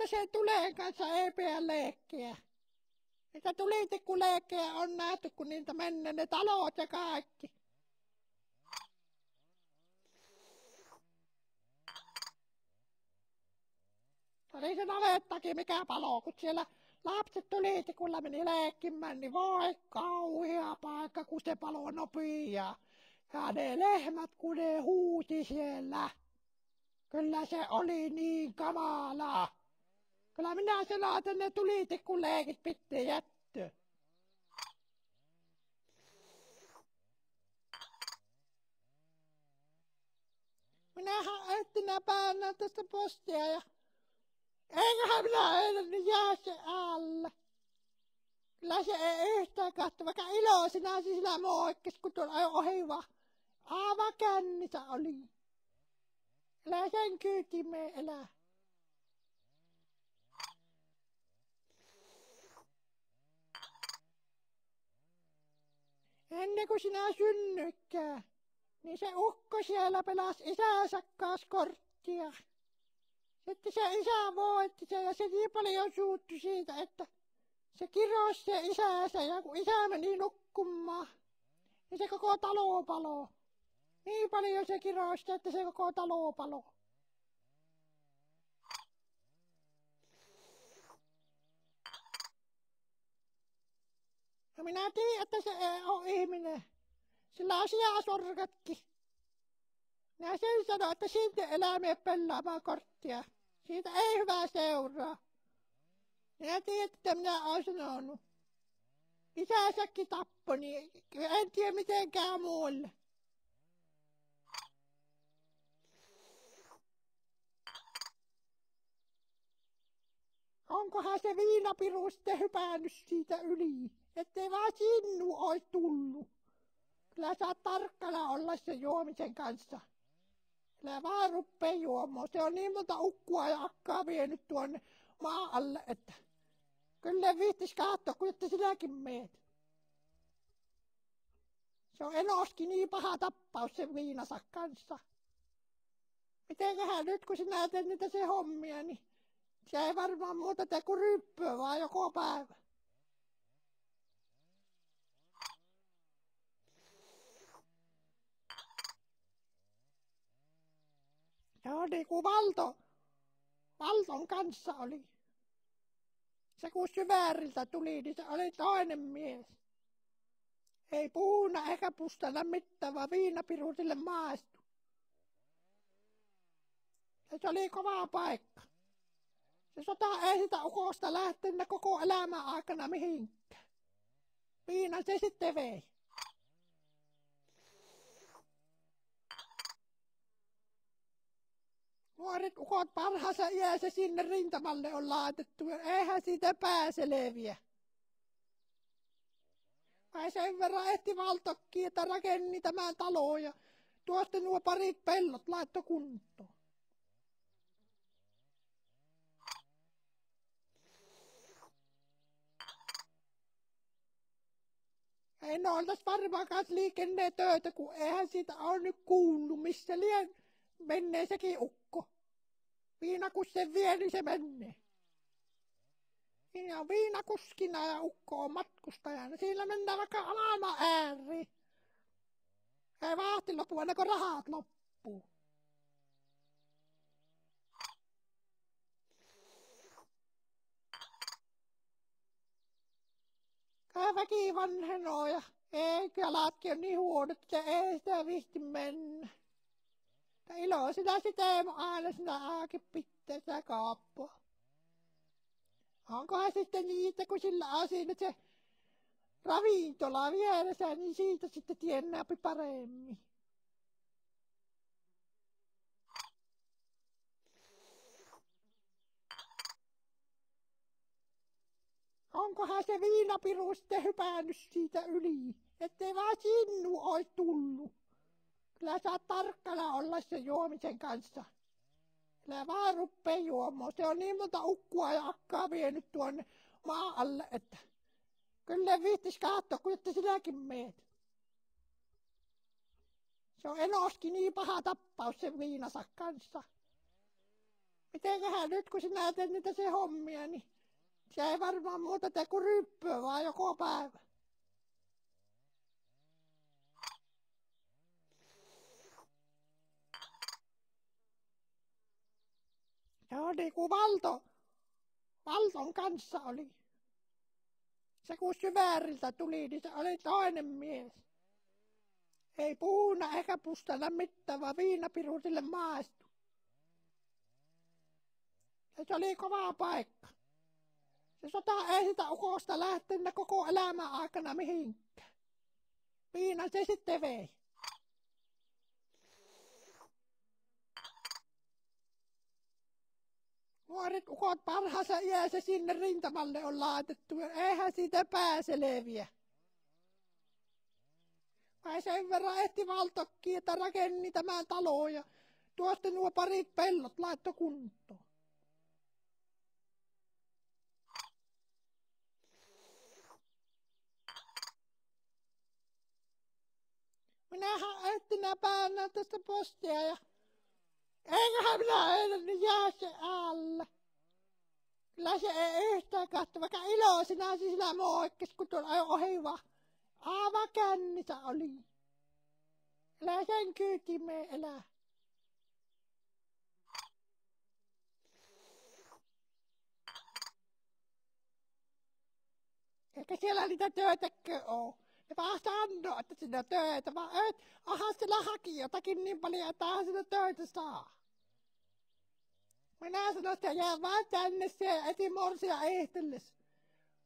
että sen tuleen kanssa ei pidä leikkiä. Niitä tulitikkuleikkejä on nähty, kun niiltä menee ne talot ja kaikki. Oli se navettakin mikä palo, kun siellä lapset tulitikulla meni leikkimään, niin voi kauhea paikka, kun se palo nopii ja ne lehmät, kun ne huuti siellä. Kyllä se oli niin kamalaa. Kyllä minä sanoin, että ne tulitikkuleikit pitää jättää. Minähän etsinä päänä tästä postia ja eiköhän minä heidän jää se alle. Kyllä se ei yhtään katso, vaikka iloisina sillä moikkis, kun tuolla ei ohi vaan aivan kännissä oli. Elä sen kyytimeen elää. Ennen kuin sinä synnytkään, niin se ukko siellä pelasi isänsä kanssa korttia. Sitten se isä voitti sen ja se niin paljon suuttui siitä, että se kirosi se isänsä ja kun isä meni nukkumaan, niin se koko talo paloi. Niin paljon se kirosi, että se koko talo paloi. Ja minä tiedän, että se ei ole ihminen. Sillä on sijasorkatkin. Minä sen sanoin, että siitä eläimeen pelaamaan korttia. Siitä ei hyvä seuraa. Minä tiedän, että minä olen sanonut. Isänsäkin tappoi, niin en tiedä mitenkään muulle. Onkohan se viinapiru sitten hypännyt siitä yli, ettei vaan sinnu olisi tullut. Kyllä saa tarkkana olla sen juomisen kanssa. Kyllä vaan ruppee juomaan. Se on niin monta ukkua ja akkaa vienyt tuonne maan alle, että kyllä viittis katsoa, kun että sinäkin meet. Se on enoskin niin paha tappaus sen viinansa kanssa. Mitenköhän nyt, kun sinä teet niitä se hommia, niin se ei varmaan muuta tee kuin ryppyä vaan joko päivä. Se on niin kuin Valton kanssa oli. Se kun Syväriltä tuli, niin se oli toinen mies. Ei puhunut eikä pustana mitään, vaan viinapiru sille maistui. Ja se oli kova paikka. Se sota ei sitä ukosta lähtenyt koko elämän aikana mihinkään. Viinan se sitten vei. Nuoret ukot parhaassa iässä sinne rintamalle on laitettu, ja eihän siitä pääseleviä. Vai sen verran ehti Valtokki, että rakenni tämän talon ja tuosta nuo parit pellot laitto kuntoon. Ei ne oltais varmaan kans liikenneet töitä, kun eihän siitä ole nyt kuullut, missä lien menee sekin ukko. Viina kun sen vie, niin se menee. Siinä on viinakuskina ja ukko on matkustajana. Siinä mennään vaikka maailman ääriin. Ei vahti lopu ennen kuin rahat loppuu. Kai väki vanhenoo ja ei jalatkin on niin huonot, että ei sitä vihti mennä. Ja iloisena sitä ei aina sitä aakin pitää sitä kaappua. Onkohan sitten niitä, kun sillä on siinä se ravintola vieressä, niin siitä sitten tiennääpi paremmin. Onkohan se viinapiru sitten hypännyt siitä yli, ettei vaan sinnu olisi tullut. Kyllä saa tarkkana olla sen juomisen kanssa. Kyllä vaan ruppee juomaan. Se on niin monta ukkua ja akkaa vienyt tuonne maan alle, että kyllä viittis katsoa, kun että sinäkin meet. Se on enoskin niin paha tappaus sen viinansa kanssa. Mitenköhän nyt kun sinä teet niitä se hommia, niin se ei varmaan muuta tee kuin ryppyä vaan joko päivä. Joo, niin kuin Valton kanssa oli. Se kun Syväriltä tuli, niin se oli toinen mies. Ei puhunut eikä pustana mitään, vaan viinapiru sille maistui. Ja se oli kova paikka. Se sota ei sitä ukosta lähtenyt koko elämän aikana mihinkään. Viinan se sitten vei. Nuoret ukot parhaassa iässä sinne rintamalle on laitettu, ja eihän siitä pääseleviä. Vai sen verran ehti Valtokki, että rakenni tämän talon ja tuosta nuo parit pellot laitto kuntoon. Minähän etsinä päänä tästä postia ja eiköhän minä eilen jää se alle. Kyllä se ei yhtään katso, vaikka iloisena sillä moikkis, kun tuolla ajoi ohi vaan. Aivan kännissä oli. Elä sen kyytimeen elää. Eikä siellä niitä töitäkö oo. Ne vaan sanoo, että sinä töitä, vaan aha sillä haki jotakin niin paljon, että aha sinä töitä saa. Minä sanoin, että jää vaan tänne se etimorsia ehtelles.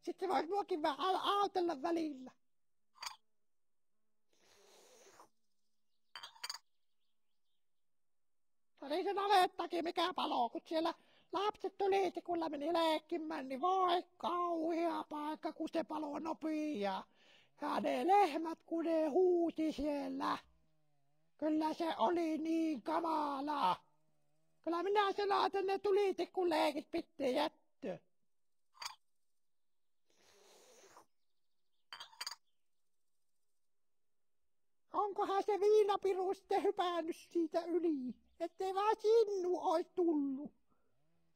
Sitten voit muakin vähän autella välillä. Oli se navettakin mikä palo, kun siellä lapset tuli, kun meni leikkimään, niin voi kauhea paikka, kun se palo nopii ja ne lehmät, kun ne huuti siellä. Kyllä se oli niin kamala. Kyllä minä sanoin, että ne tuli, kun leikit pitää jättöä. Onkohan se viinapiru sitten hypännyt siitä yli, ettei vaan sinnu ois tullut.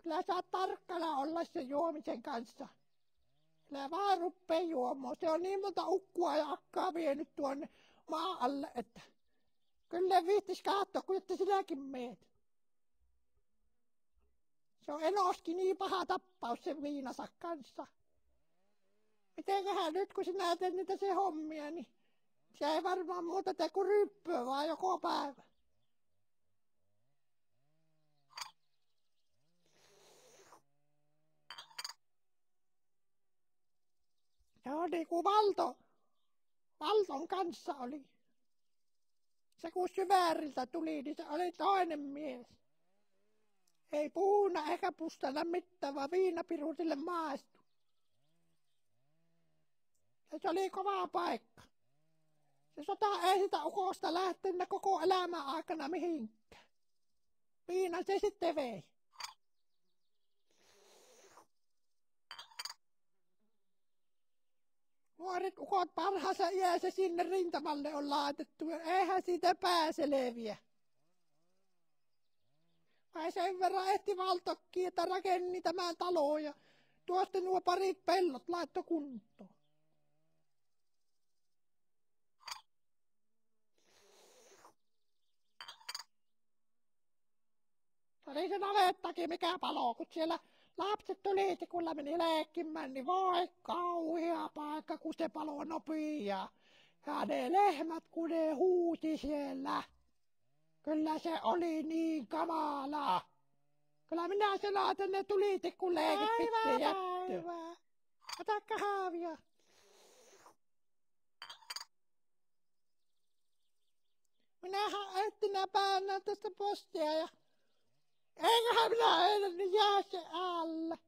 Kyllä saa tarkkana olla sen juomisen kanssa. Kyllä vaan ruppee juomaan. Se on niin monta ukkua ja akkaa vienyt tuonne maan alle, että kyllä viittis katsoa, kun että sinäkin meet. Se on enoskin niin paha tappaus sen viinansa kanssa. Mitenköhän nyt kun sinä teet niitä se hommia, niin se ei varmaan muuta tee kuin ryppyä vaan joko päivä. Joo, niin kuin Valton kanssa oli. Se kun Syväriltä tuli, niin se oli toinen mies. Ei puhunut eikä pustana mitään, vaan viinapiru sille maistui. Ja se oli kova paikka. Se sota ei sitä ukosta lähtenyt koko elämän aikana mihinkään. Viinan se sitten vei. Nuoret ukot parhaassa iässä sinne rintamalle on laitettu, ja eihän siitä pääseleviä. Vai sen verran ehti Valtokki, että rakenni tämän talon ja tuosta nuo parit pellot laitto kuntoon. Oli se navettakin mikä palo, kun siellä lapset tuli, kun meni leikkimään, niin voi kauhea paikka, kun se palo nopii ja ne lehmät, kun ne huuti siellä. Kyllä se oli niin kamala. Kyllä minä sanoin, että ne tuli, kun leikit pitää jättöä. Ota kahvia. Minähän etsinä päänä tästä postia ja eiköhän minä eilen jää se alle.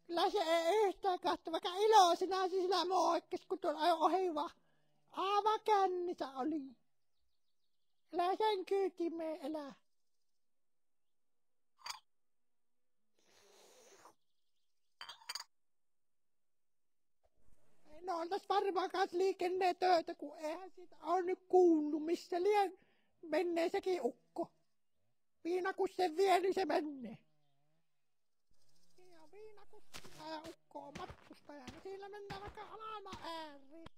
Kyllä se ei yhtään katso, vaikka iloisena sillä moikkis, kun tuolla ajoi ohi vaan. Aivan kännissä oli. Elä sen kyytimeen elää. No oltais varmaan kans liikenneen töitä, kun eihän siitä ole nyt kuullut, missä lien menee sekin ukko. Viina kun sen vie, niin se menee. Ja viina kun ja ukko on matkustajana, sillä mennään vaikka alama ääriin.